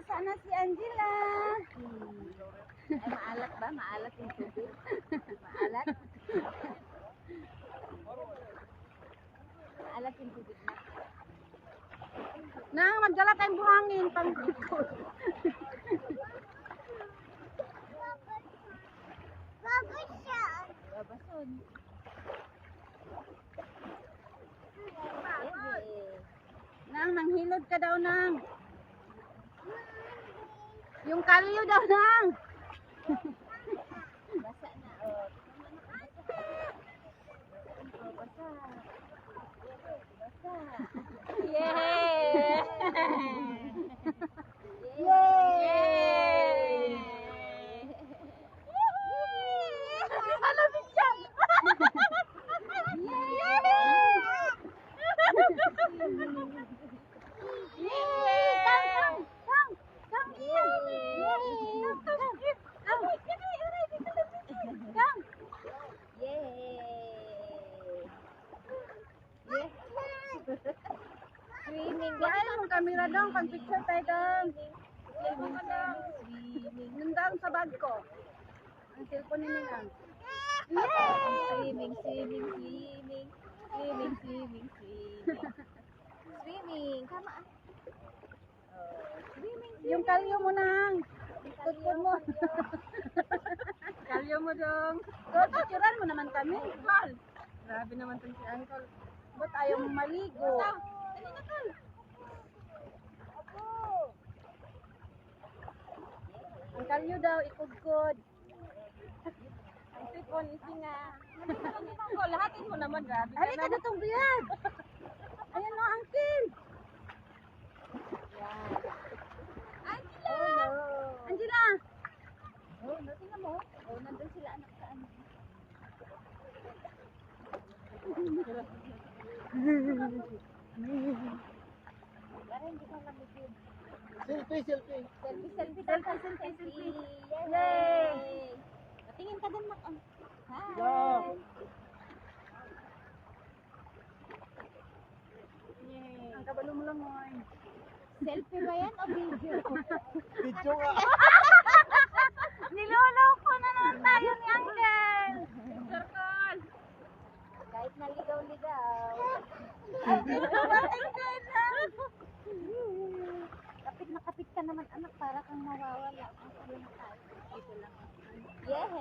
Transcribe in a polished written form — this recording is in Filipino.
sana si Angela. Ay, maalat ba? Maalat yung tubig? Maalat? Maalat yung tubig na. Nang magdala tayong buhangin pang Babason. Nang manghilod ka daw nang. Yung kalyo daw nang. Basa na. Oh. Basa. Basa. Yay! Yay! Malamig siya. Swimming. Wala mong kamera dong, pang picture tayo dong. Nandang sa bag ko. Ang cellphone ni Ninang. Swimming, swimming, swimming. Swimming, swimming, swimming. Swimming. Tama. Swimming, Yung kalyo mo nang. Tutkod mo. Kalyo mo dong. So, picturean mo naman kami. Val. Grabe naman tong si Uncle. Ba't ayaw mong maligo? Ang kalyo daw, ikudkod. Ang sipon, isinga. Ko, lahatin mo naman, grabe. Halika na itong biyag. Ayan o, Uncle. Angela! Angela! Oh, no, tingnan mo. Oh, nandun sila anak sa ano. Para hindi ka lamigin. Selfie, selfie. Selfie, selfie, Selfie, selfie, selfie. Yay! Patingin ka dun, Mak. Hi! Yeah. Ang kabalo mo lang mo. Selfie ba yan o video? Video nga. Niloloko na naman tayo ni Uncle. Circle. Kahit naligaw-ligaw. Kapit ka naman, anak, para kang mawawala. Ang lang tayo. Ito lang. Yeah!